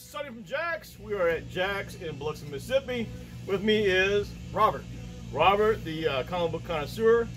is Sonny from Jack's. We are at Jack's in Biloxi, Mississippi. With me is Robert. Robert, the comic book connoisseur.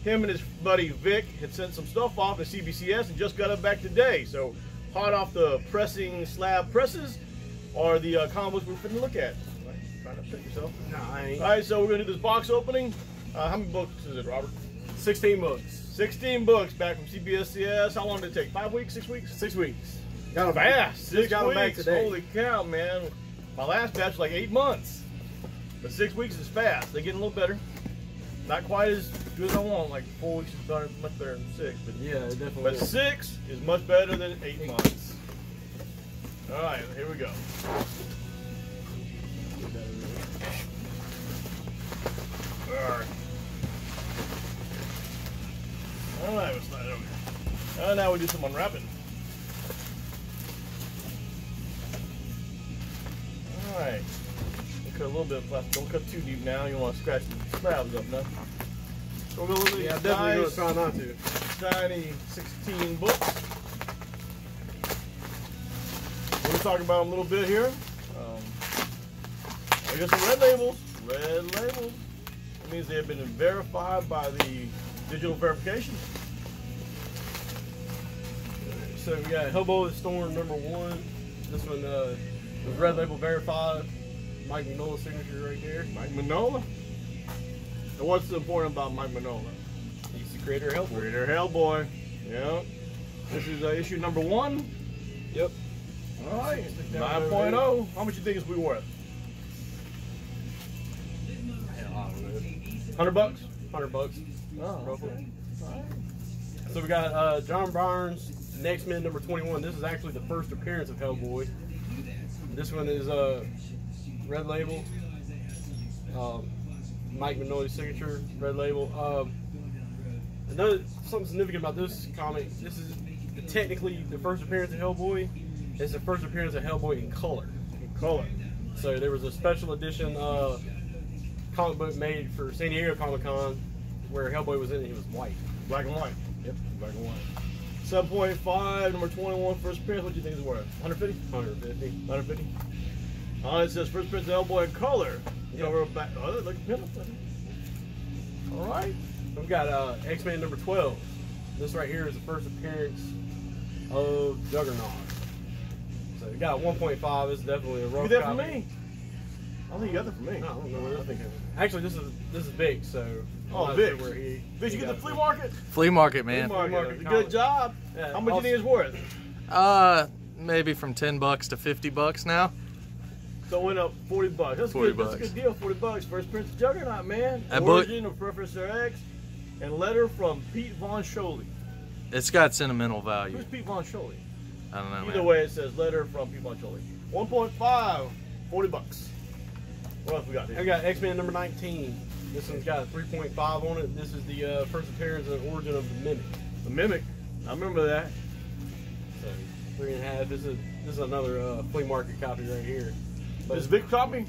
Him and his buddy Vic had sent some stuff off to CBCS and just got it back today. So hot off the pressing slab presses are the comic books we're finna look at. Right? Trying to shut yourself. No, I ain't. All right, so we're gonna do this box opening. How many books is it, Robert? 16 books. 16 books back from CBCS. How long did it take? 5 weeks? 6 weeks? 6 weeks. Got them fast. 6 got them back weeks. today. Holy cow, man. My last batch was like 8 months. But 6 weeks is fast. They're getting a little better. Not quite as good as I want. Like 4 weeks is better, much better than 6. But Yeah, it definitely But is. 6 is much better than 8 months. All right, here we go. All right, we'll slide it over here. Now we do some unwrapping. All right. We'll cut a little bit of plastic. Don't cut too deep now. You don't want to scratch the slabs up now. So we're going to Yeah, I'm definitely going to try not to. Shiny 16 books. We're going to talk about them a little bit here. I got some red labels. Red labels. That means they have been verified by the digital verification. So we got Hellboy Storm #1. This one was red label verified. Mike Mignola's signature right there. Mike Mignola. And what's important about Mike Mignola? He's the creator of Hellboy. Creator Hellboy. Yeah. This is issue #1. Yep. All right. Stick that over 9.0. How much you think is we worth? Hell, I don't know. $100? 100 bucks. Oh, roughly. okay. All right. So we got John Byrne's X-Men #21. This is actually the first appearance of Hellboy. This one is red label. Mike Mignola's signature, red label. Another something significant about this comic. This is technically the first appearance of Hellboy. It's the first appearance of Hellboy in color. In color. So there was a special edition comic book made for San Diego Comic-Con where Hellboy was in it. He was white. Black and white. Yep. Black and white. 7.5, #21, first appearance. What do you think it's worth? 150? 150. 150. It says first appearance of Hellboy in color. Yep. Cover back. Oh, look at him. All right. We've got X-Men #12. This right here is the first appearance of Juggernaut. So we got a 1.5. It's definitely a rough You get that copy. for me? I don't think you got that for me. No, I don't know where I think. Actually, this is big. So Oh, I'm not big. sure where he Did you get got the it flea from. market? Flea market, man. Flea market. Flea Good job. Yeah, How much do you think it's worth? Maybe from $10 to $50 now. So it went up 40 bucks. That's 40 good. That's a bucks. good deal. 40 bucks. First Prince of Juggernaut, man. That book- Origin of Professor X, and letter from Pete Von Scholey. It's got sentimental value. Who's Pete Von Scholey? I don't know, Either man. way, it says letter from Pete Von Scholey. 1.5, 40 bucks. What else we got I here? got X-Men #19. This one's got a 3.5 on it. This is the first appearance and origin of the Mimic. The Mimic. I remember that. So 3.5. This is another flea market copy right here. Is Vic copy?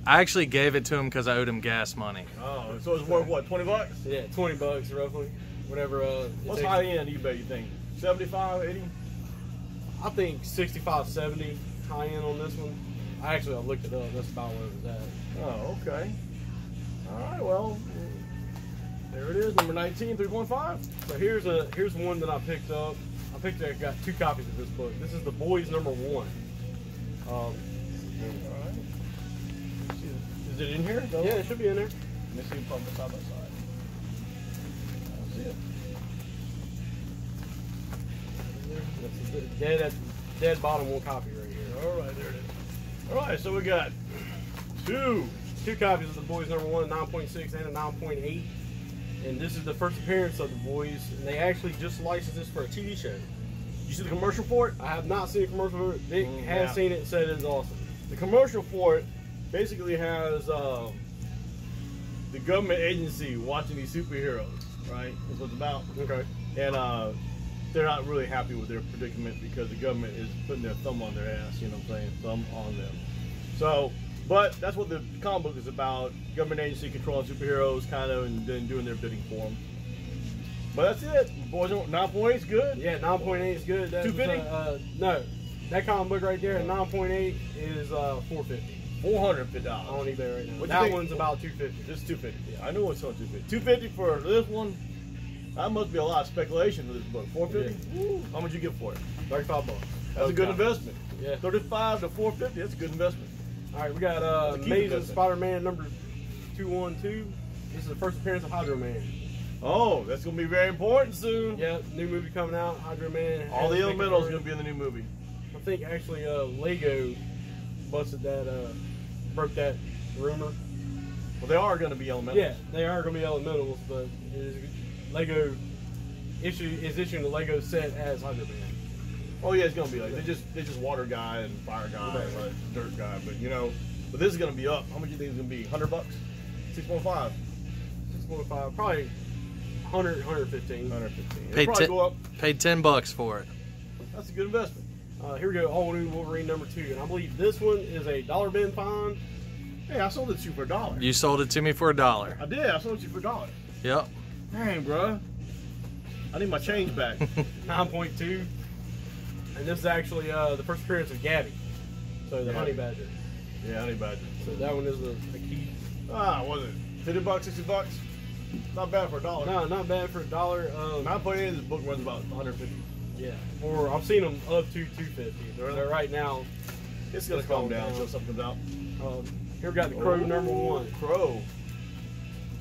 I actually gave it to him because I owed him gas money. Oh, so it's worth what? 20 bucks? Yeah, 20 bucks roughly. Whatever. What's high end eBay, you think? 75, 80? I think 65, 70 high end on this one. I looked it up. That's about where it was at. Oh, okay. All right, well, there it is, #19, 3.5. So here's one that I picked up. I got 2 copies of this book. This is The Boys #1. All right. Is it in here? Yeah, it should be in there. Let me see from side by side. I see it. That's the dead bottom one copy right here. All right, there it is. All right, so we got two. 2 copies of The Boys #1, a 9.6 and a 9.8. And this is the first appearance of The Boys. And they actually just licensed this for a TV show. You see the commercial for it? I have not seen a commercial for it. Vic Yeah. has seen it and said it's awesome. The commercial for it basically has the government agency watching these superheroes, right? That's what it's about. Okay. And they're not really happy with their predicament because the government is putting their thumb on their ass, you know what I'm saying? Thumb on them. So, but that's what the comic book is about. Government agency controlling superheroes, kind of, and then doing their bidding for them. But that's it. Boys, 9.8 is good. Yeah, 9.8 is good. That was, 250? no, that comic book right there at 9.8 is $450 $450 on eBay right now. What you That think? one's about $250. This is $250. Yeah, I know it's on $250. $250 for this one. That must be a lot of speculation for this book. $450. Woo. How much you get for it? $35. That's a good investment. Yeah. $35 to $450. That's a good investment. All right, we got That's a key Amazing investment. Spider-Man number 212. This is the first appearance of Hydro Man. Oh, that's gonna be very important soon. Yep, new movie coming out. Hydro Man. All the has elementals been gonna be in the new movie. I think actually Lego busted that, broke that rumor. Well, they are gonna be elementals. Yeah, they are going to be elementals, but Lego is issuing the Lego set as Hydro Man. Oh yeah, it's gonna be like they just water guy and fire guy and like dirt guy, but you know, but this is gonna be up. How much do you think it's gonna be? $100? 6.5. 6.5, probably 100, 115. 115. It'll Paid, probably go up. paid $10 for it. That's a good investment. Here we go, all new Wolverine number 2, and I believe this one is a dollar bin find. Hey, I sold it to you for $1. You sold it to me for $1. I did. I sold it to you for $1. Yep. Dang, bro. I need my change back. 9.2, and this is actually the first appearance of Gabby, so the Yeah. honey badger. Yeah, honey badger. So that one is a key. Was it $50, $60? Not bad for $1. No, not bad for $1. 9.8. This book runs about 150. Yeah, or I've seen them up to 250. They're right now. It's gonna It's calm calmed down down. until something comes out. Here we got the Crow number 1. Crow.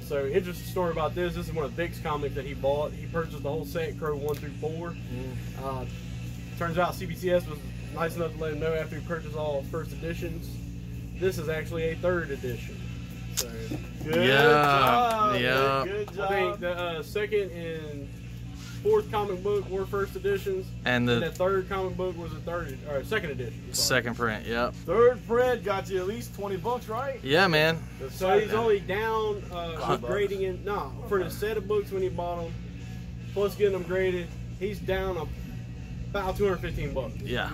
So interesting story about this. This is one of Vic's comics that he bought. He purchased the whole set, Crow 1 through 4. Turns out CBCS was nice enough to let him know after he purchased all first editions. This is actually a 3rd edition. So Good Yeah, job. yeah. Rick, good I job. think the 2nd and 4th comic book were first editions, And and the the 3rd comic book was a 2nd edition. Sorry. second print, yep. Third print got you at least $20, right? Yeah, man. So he's only down $5. grading in. No, for the set of books when he bought them, plus getting them graded, he's down about $215. Yeah.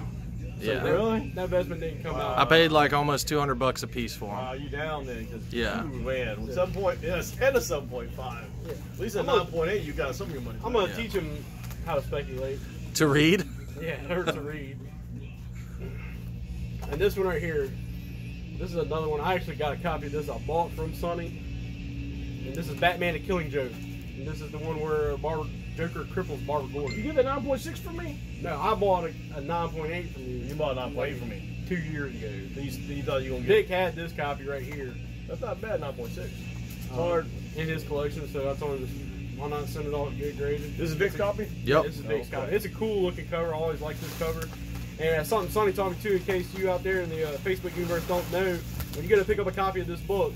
So Yeah. that, Really? that investment didn't come out. I paid like almost $200 a piece for Wow, them. you down then? Cause Yeah. Ooh, man, with 7 yes, and a 7.5. Yeah. At least at I'm gonna- 9.8, you got some of your money. I'm gonna Yeah. teach him how to speculate. To read? Yeah, it hurts to read. And this one right here, this is another one. I actually got a copy of this I bought from Sonny. And this is Batman the Killing Joke. And this is the one where Joker cripples Barbara You Gordon. give that 9.6 for me? No, I bought a 9.8 from you. You bought 9.8 for me. 2 years ago. Then you thought you were gonna Vic get. had this copy right here That's not bad. 9.6. hard in his collection, so I told him, why not send it all to get graded? This is Vic's copy. Yep. This is Vic's Okay. copy. It's a cool looking cover. I always like this cover. And something Sonny told me too, in case you out there in the Facebook universe don't know, when you're gonna pick up a copy of this book,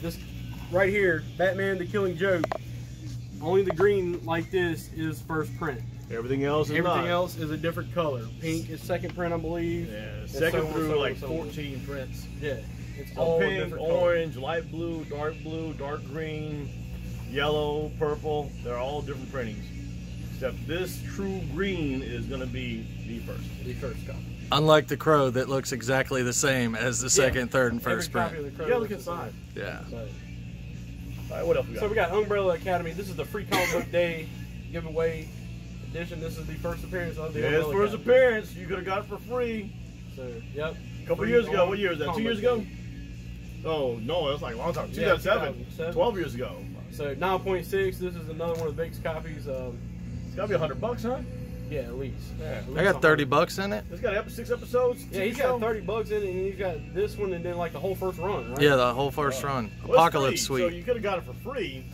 this right here, Batman the Killing Joke, only the green like this is first print. Everything else is Everything not. else is a different color. Pink is second print, I believe. Yeah, And second so on, through so on, like so on. 14 prints. Yeah, it's So all pink, different colors. orange, light blue, dark green, yellow, purple. They're all different printings. Except this true green is going to be the first. The first copy. Unlike the Crow that looks exactly the same as the second, third, and first Every copy print. of the Crow You gotta look looks the inside. same. Yeah. So, All right, what else we got? so we got Umbrella Academy. This is the free comic book day giveaway edition. This is the first appearance of the His Umbrella first Academy. appearance. You could have got it for free. So, yep. A couple Free years ago. on What year is that? 2 comic years book ago? day. Oh, no, that's like a long time. Yeah, 2007. 2007. 12 years ago. So 9.6. This is another one of Vic's copies. It's got to be $100, huh? Yeah, at least. Yeah. At least I got 100. $30 in it. It's got 6 episodes. Yeah, he's got $30 in it, and he's got this one, and then like the whole first run, right? Yeah, the whole first run. Well, it's Apocalypse free, So Suite. you could have got it for free.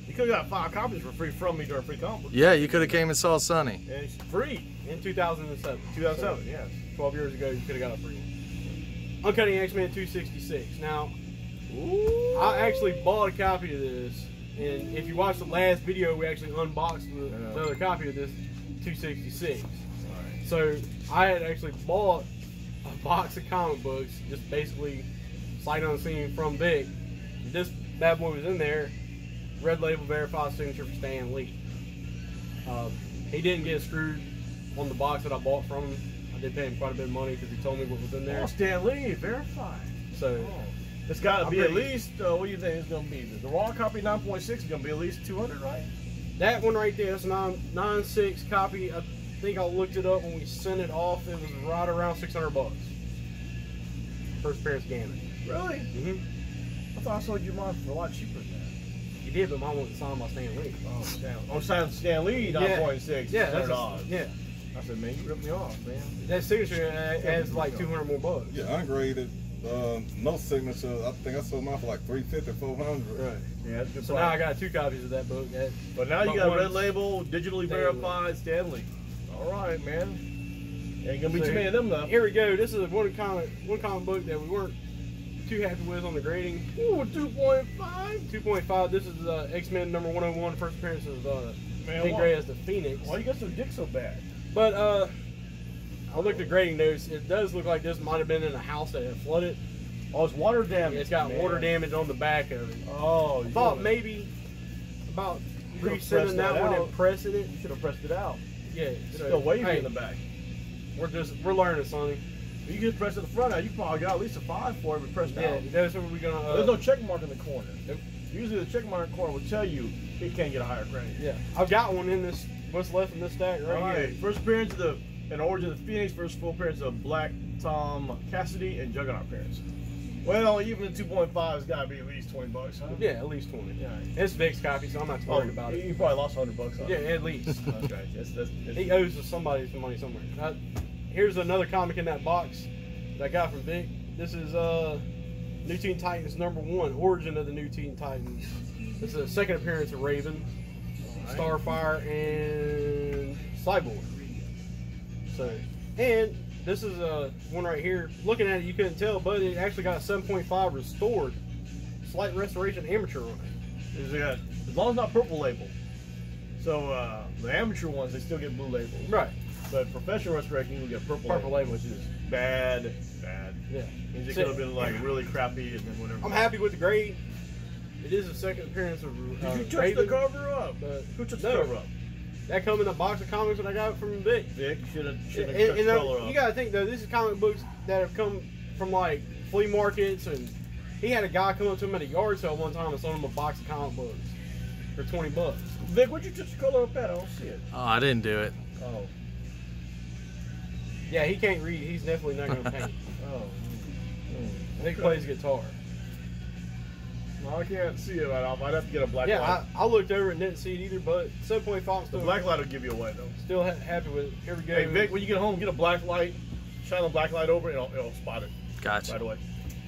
You could have got 5 copies for free from me during free comic book. Yeah, you could have came and saw Sonny. And it's free. In 2007. 2007, So, yes. 12 years ago, you could have got a free one. Uncutting X-Men 266. Now, Ooh. I actually bought a copy of this, and if you watch the last video, we actually unboxed the other copy of this 266. So I had actually bought a box of comic books, just basically sight unseen from Vic. This bad boy was in there, red label verified signature for Stan Lee. He didn't get screwed on the box that I bought from him. I did pay him quite a bit of money because he told me what was in there. Oh, Stan Lee, verified. So It's got to I'm be at pretty- least, what do you think it's going to be? The raw copy 9.6 is going to be at least 200, right? that one right there, that's a 9.6 copy. think I looked it up when we sent it off. It was right around $600. First appearance Gamut. Really? Mm-hmm. I thought I sold you mine for a lot cheaper than that. You did, but mine wasn't signed by Stan Lee. Oh, Stan. Oh, Stan Lee, 9.6. Yeah, that's $600. yeah. I said, man, you ripped me off, man. That signature adds like 200 more bucks. Yeah, ungraded. No signature. I think I sold mine for like $350, $400. Right. Yeah, that's a good So price. now I got 2 copies of that book. But now you got one's red label, digitally verified Stanley. All right, man. Ain't gonna be too many of them left. Here we go. This is one comic book that we weren't too happy with on the grading. Ooh, 2.5. 2.5. This is X-Men number 101, first appearance of Man, Dick why- Gray as the Phoenix. Why you got so dick so bad? But I looked at grading notes. It does look like this might have been in a house that had flooded. Oh, it's water damage. It's got man. water damage on the back of it. Oh, I thought maybe about could've resending pressed that that one out. and pressing it. You should have pressed it out. Yeah, It's still wavy hey, in the back. We're learning, Sonny. You just press it the front out. You probably got at least a 5 for it, but pressed Yeah, out. that's what we're gonna. There's no check mark in the corner. Nope. Usually the check mark in the corner will tell you it can't get a higher grade. Yeah, I've got one in this. What's left in this stack right All right. here? First appearance of an Origin of the Phoenix, first full appearance of Black Tom Cassidy, and Juggernaut appearance. Well, even the 2.5 has got to be at least $20, huh? Yeah, at least 20. Yeah. It's Vic's copy, so I'm not too worried about it. You probably lost $100 on Yeah, it. at least. Okay. That's He owes somebody some money somewhere. Here's another comic in that box that I got from Vic. This is New Teen Titans number 1, Origin of the New Teen Titans. This is the second appearance of Raven, Starfire, and Cyborg. So, and this is one right here. Looking at it, you couldn't tell, but it actually got a 7.5 restored, slight restoration amateur on it. as long as it's not purple label. So the amateur ones, they still get blue label. Right. But professional restoration, you will get purple Purple label, which is bad. Yeah. Means it could have been like really crappy and then whatever. I'm happy with the grade. It is the second appearance of Did you touch Raven, the cover up? but Who touched no. the cover up? That come in a box of comics that I got from Vic. Vic should have touched And, the color up. you gotta think though, this is comic books that have come from like flea markets, and he had a guy come up to him at a yard sale one time and sold him a box of comic books for $20. Vic, what'd you touch the color up at? I don't see it. Oh, I didn't do it. Oh. Yeah, he can't read. He's definitely not gonna paint. Oh. Vic plays guitar. No, I can't see it right off. I'd have to get a black Yeah, light. I looked over and didn't see it either, but 7.5 The still, black light will give you away though. still happy with it. Here we go. Hey Vic, when you get home, get a black light, shine a black light over it, and it'll spot it Gotcha. right away.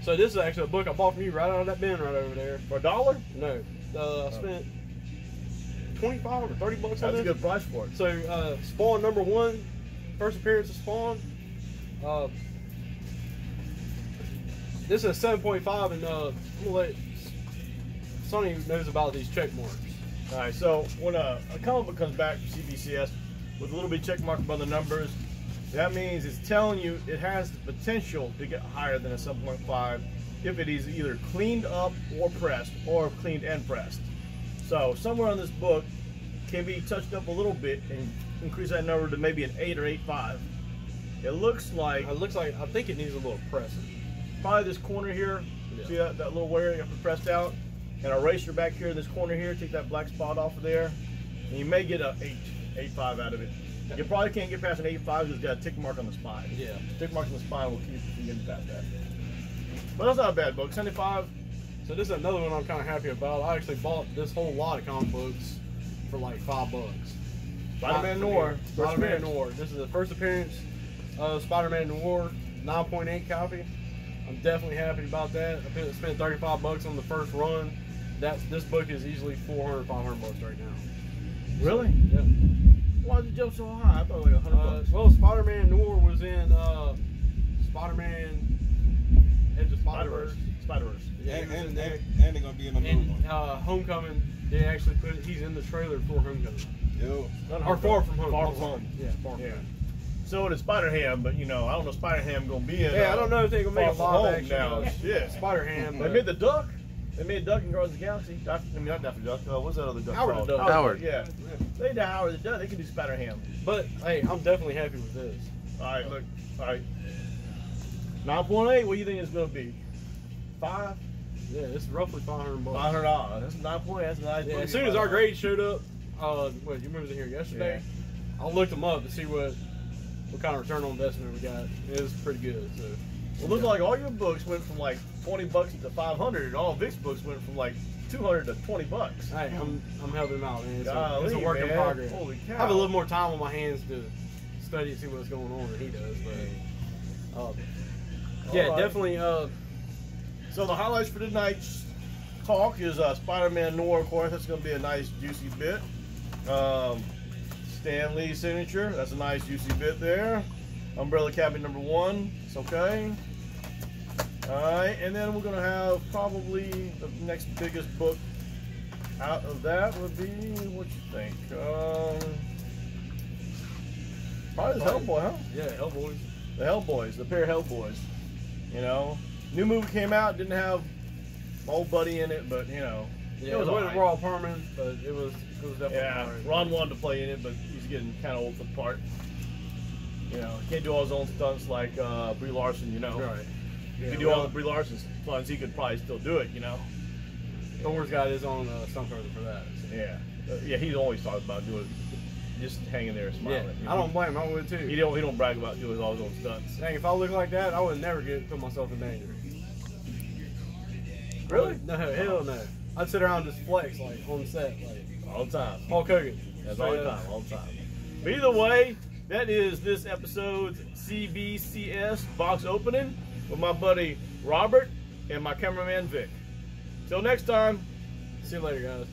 So this is actually a book I bought from you right out of that bin right over there. For $1? No, I spent 25 or 30 bucks on That's a this. good price for it. So Spawn number 1, first appearance of Spawn. This is a 7.5, and I'm gonna let Sonny knows about these check marks. All right, so when a comic book comes back from CBCS with a little bit check mark above the numbers, that means it's telling you it has the potential to get higher than a 7.5 if it is either cleaned up or pressed, or cleaned and pressed. So somewhere on this book can be touched up a little bit and increase that number to maybe an 8 or 8.5. It looks like It looks like, I think it needs a little pressing. probably this corner here. Yeah. See that little wear you have to press out? And eraser back here in this corner here, take that black spot off of there. And you may get a 8.5 out of it. You probably can't get past an 8.5 because it's got a tick mark on the spine. Yeah. Tick mark on the spine will keep you from getting past that. But that's not a bad book. 75. So this is another one I'm kind of happy about. I actually bought this whole lot of comic books for like $5. Spider-Man Noir. First Spider-Man appearance. Noir. This is the first appearance of Spider-Man Noir, 9.8 copy. I'm definitely happy about that. I spent $35 on the first run. This book is easily $400, $500 right now. Really? Yeah. Why did it jump so high? I thought it was like $100. Well, Spider-Man Noir was in Spider-Man Edge of Spider-Verse. Spider-Verse. Yeah, he was in And there. they're gonna be in the new And one. Homecoming, they actually he's in the trailer for Homecoming. Yo. Not Or Far From Home. Far I'm From sorry. Home. Yeah, Far From Yeah. Home. So it is Spider-Ham, but you know, I don't know Spider-Ham gonna be in. Yeah, I don't know if they're gonna make a Far From live Home action now. Shit. Spider-Ham. They made the duck. They made Duck in Guardians of the Galaxy. Not Daffy Duck. What's that other duck Howard called? the Duck. Howard. Yeah. They did Howard the Duck. They can do Spider-Ham. But hey, I'm definitely happy with this. All right, look. All right. 9.8. What do you think it's gonna be? 5? Yeah, it's roughly $500. $500. That's 9.8. That's a nice. Yeah, book. as soon as our grade showed up, what you remember here yesterday? I looked them up to see what kind of return on investment we got. It was pretty good. So it looks like all your books went from like $20 to $500, and all Vic's books went from like $200 to $20. Hey, I'm helping him out, man. Golly, It's a work in man. progress. Holy cow. I have a little more time on my hands to study and see what's going on than he does, but yeah, right. definitely. So the highlights for tonight's talk is Spider-Man Noir, of course. That's going to be a nice, juicy bit. Stan Lee's signature. That's a nice, juicy bit there. Umbrella Academy #1. It's okay. Alright, and then we're going to have probably the next biggest book out of that would be, what you think? Probably the Hellboy, huh? Yeah, Hellboys. The Hellboys, the pair of Hellboys. You know, new movie came out, didn't have my old buddy in it, but you know, Yeah, it was it wasn't alright. Raw Perman, but it was definitely Yeah, alright. Ron wanted to play in it, but he's getting kind of old for the part. You know, can't do all his own stunts like Brie Larson. You know, Right. if Yeah, he do all the Brie Larson stunts, he could probably still do it. You know. Thor's got his own stunt person for that. So. Yeah, yeah. He's always talked about doing, just hanging there Yeah, smiling. I don't blame him. I would too. He don't brag about doing all his own stunts. Dang, if I look like that, I would never put myself in danger. Really? No, hell no. I'd sit around and just flex like on set, like All the time. Hulk Hogan. That's all the time, all the time. But either way, that is this episode's CBCS box opening with my buddy Robert and my cameraman Vic. Till next time. See you later, guys.